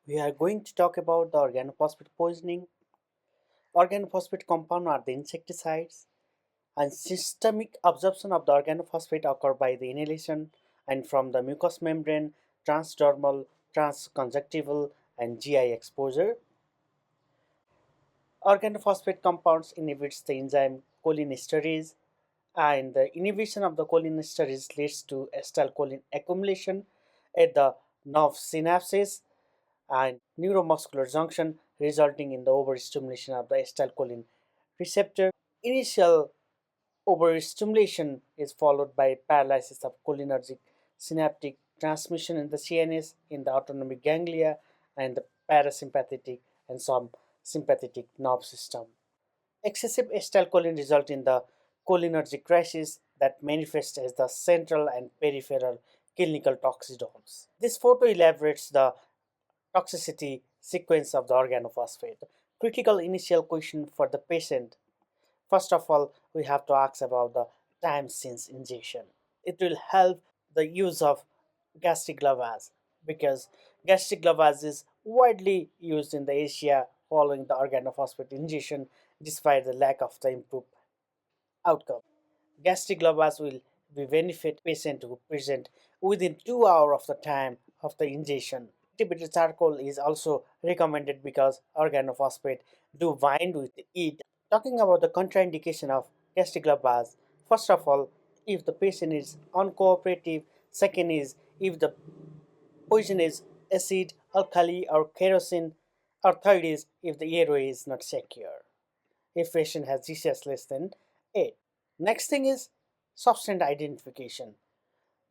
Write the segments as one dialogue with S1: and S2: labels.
S1: We are going to talk about the organophosphate poisoning. Organophosphate compounds are the insecticides, and systemic absorption of the organophosphate occur by the inhalation and from the mucous membrane, transdermal, transconjunctival, and GI exposure. Organophosphate compounds inhibits the enzyme cholinesterase, and the inhibition of the cholinesterase leads to acetylcholine accumulation at the nerve synapses and neuromuscular junction, resulting in the overstimulation of the acetylcholine receptor. Initial overstimulation is followed by paralysis of cholinergic synaptic transmission in the CNS, in the autonomic ganglia, and the parasympathetic and some sympathetic nerve system. Excessive acetylcholine result in the cholinergic crisis that manifests as the central and peripheral clinical toxidomes. This photo elaborates the toxicity sequence of the organophosphate. Critical initial question for the patient. First of all, we have to ask about the time since injection. It will help the use of gastric lavage because gastric lavage is widely used in the Asia following the organophosphate injection despite the lack of the improved outcome. Gastric lavage will be benefit patient who present within 2 hours of the time of the injection. Activated charcoal is also recommended because organophosphate do bind with it. Talking about the contraindication of gastric lavage, first of all, if the patient is uncooperative, second is if the poison is acid, alkali, or kerosene, or third is if the airway is not secure. If patient has GCS less than 8. Next thing is substance identification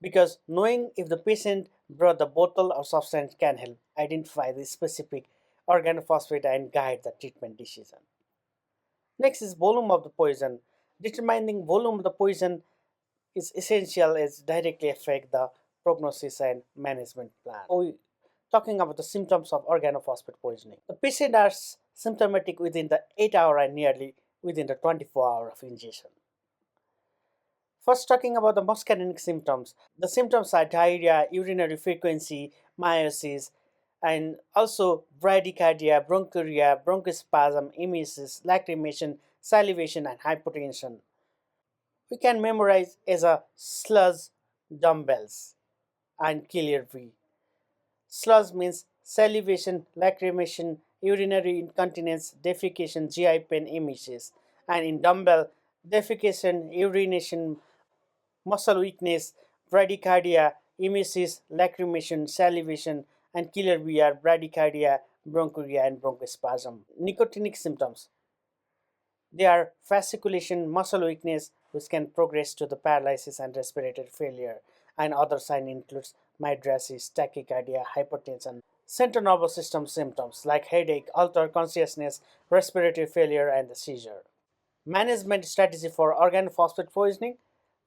S1: because knowing if the patient brought the bottle or substance can help identify the specific organophosphate and guide the treatment decision. Next is volume of the poison. Determining volume of the poison is essential as directly affect the prognosis and management plan. Talking about the symptoms of organophosphate poisoning. The patient are symptomatic within the 8 hour and nearly within the 24 hour of ingestion. First, talking about the muscarinic symptoms. The symptoms are diarrhea, urinary frequency, meiosis, and also bradycardia, bronchuria, bronchospasm, emesis, lacrimation, salivation, and hypotension. We can memorize as a sludge dumbbells and clear V. Sludge means salivation, lacrimation, urinary incontinence, defecation, GI pain, emesis. And in dumbbell, defecation, urination, muscle weakness, bradycardia, emesis, lacrimation, salivation, and killer V are bradycardia, bronchuria, and bronchospasm. Nicotinic symptoms. They are fasciculation, muscle weakness, which can progress to the paralysis and respiratory failure, and other sign includes mydriasis, tachycardia, hypertension. Central nervous system symptoms like headache, altered consciousness, respiratory failure, and the seizure. Management strategy for organophosphate poisoning.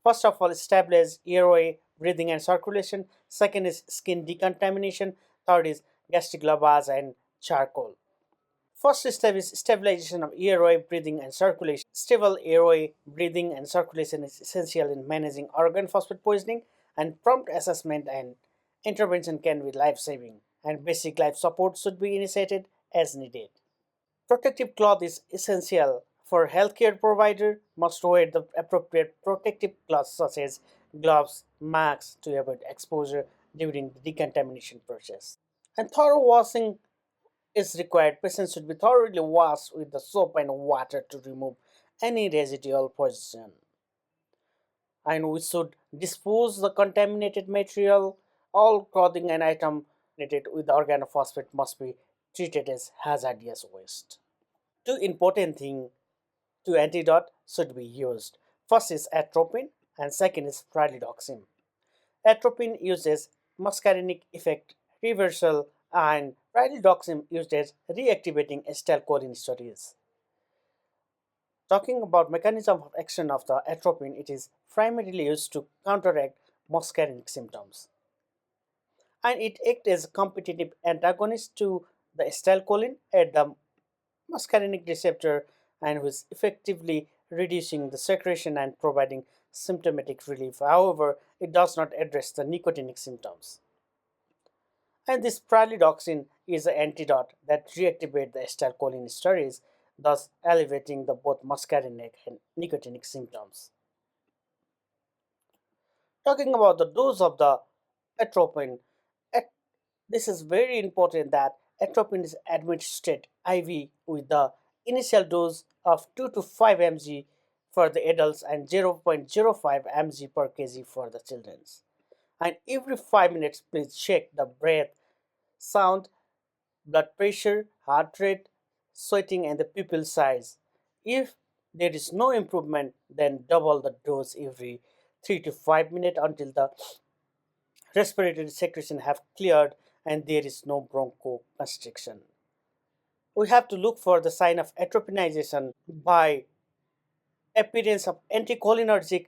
S1: First of all, establish airway, breathing, and circulation. Second is skin decontamination. Third is gastric lavage and charcoal. First step is stabilization of airway, breathing, and circulation. Stable airway, breathing, and circulation is essential in managing organ-phosphate poisoning, and prompt assessment and intervention can be life-saving, and basic life support should be initiated as needed. Protective cloth is essential for healthcare provider must wear the appropriate protective cloths such as gloves, masks to avoid exposure during the decontamination process. And thorough washing is required. Patients should be thoroughly washed with the soap and water to remove any residual poison. And we should dispose the contaminated material. All clothing and item treated with organophosphate must be treated as hazardous waste. Two important things to antidote should be used. First is atropine and second is pralidoxime. Atropine uses muscarinic effect reversal and pralidoxime used as reactivating acetylcholinesterase. Talking about mechanism of action of the atropine, it is primarily used to counteract muscarinic symptoms. And it acts as a competitive antagonist to the acetylcholine at the muscarinic receptor and was effectively reducing the secretion and providing symptomatic relief. However, it does not address the nicotinic symptoms. And this pralidoxine is an antidote that reactivates the acetylcholinesterase, thus alleviating the both muscarinic and nicotinic symptoms. Talking about the dose of the atropine, at- this is very important that atropine is administered IV with the initial dose of 2 to 5 mg for the adults and 0.05 mg per kg for the children. And every 5 minutes, please check the breath, sound, blood pressure, heart rate, sweating, and the pupil size. If there is no improvement, then double the dose every 3 to 5 minutes until the respiratory secretion have cleared and there is no bronchoconstriction. We have to look for the sign of atropinization by appearance of anticholinergic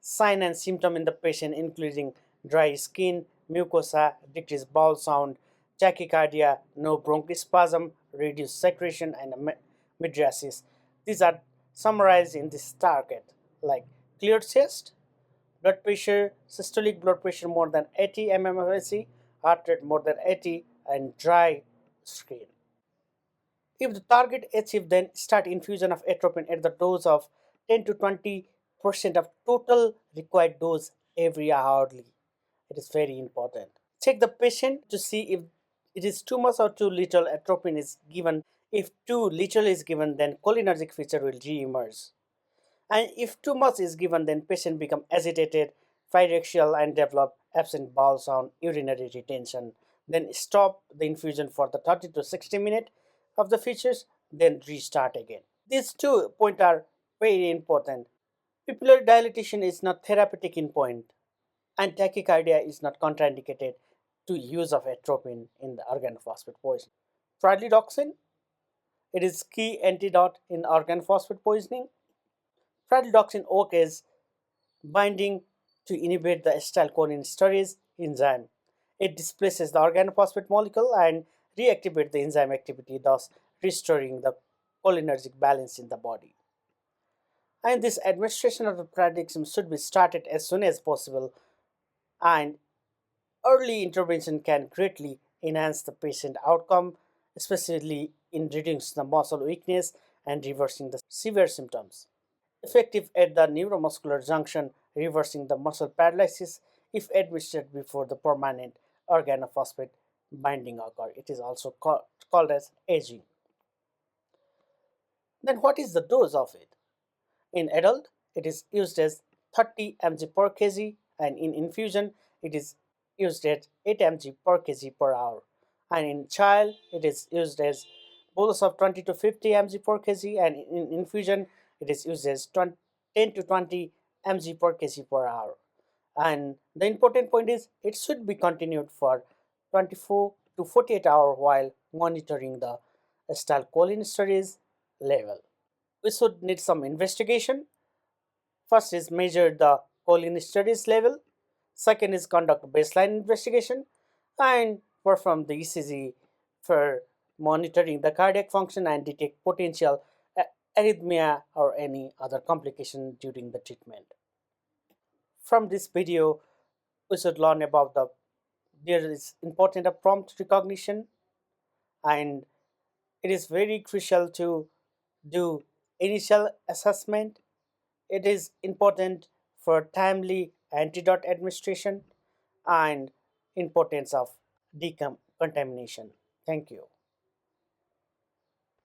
S1: sign and symptom in the patient, including dry skin, mucosa, decreased bowel sound, tachycardia, no bronchospasm, reduced secretion, and mydriasis. These are summarized in this target, like clear chest, blood pressure, systolic blood pressure more than 80 mmHg, heart rate more than 80, and dry skin. If the target achieved, then start infusion of atropine at the dose of 10 to 20% of total required dose every hourly. It is very important. Check the patient to see if it is too much or too little atropine is given. If too little is given, then cholinergic feature will re-emerge. And if too much is given, then patient become agitated, pyrexia, and develop absent bowel sound, urinary retention. Then stop the infusion for the 30 to 60 minutes of the features, then restart again. These two points are very important. Pupillary dilatation is not therapeutic in point, and tachycardia is not contraindicated to use of atropine in the organophosphate poisoning. Pralidoxine, it is key antidote in organophosphate poisoning. Pralidoxine occurs binding to inhibit the acetylcholinesterase enzyme. It displaces the organophosphate molecule and reactivates the enzyme activity, thus restoring the cholinergic balance in the body. And this administration of the pralidoxime should be started as soon as possible, and early intervention can greatly enhance the patient outcome, especially in reducing the muscle weakness and reversing the severe symptoms. Effective at the neuromuscular junction, reversing the muscle paralysis if administered before the permanent organophosphate binding occur. It is also called as aging. Then what is the dose of it? In adult, it is used as 30 mg per kg, and in infusion, it is used as 8 mg per kg per hour. And in child, it is used as bolus of 20 to 50 mg per kg, and in infusion, it is used as 10 to 20 mg per kg per hour. And the important point is it should be continued for 24 to 48 hours while monitoring the acetylcholinesterase level. We should need some investigation. First is measure the cholinesterase level. Second is conduct baseline investigation and perform the ECG for monitoring the cardiac function and detect potential arrhythmia or any other complication during the treatment. From this video, we should learn about the there is important of prompt recognition, and it is very crucial to do initial assessment. It is important for timely antidote administration and importance of decontamination. Thank you.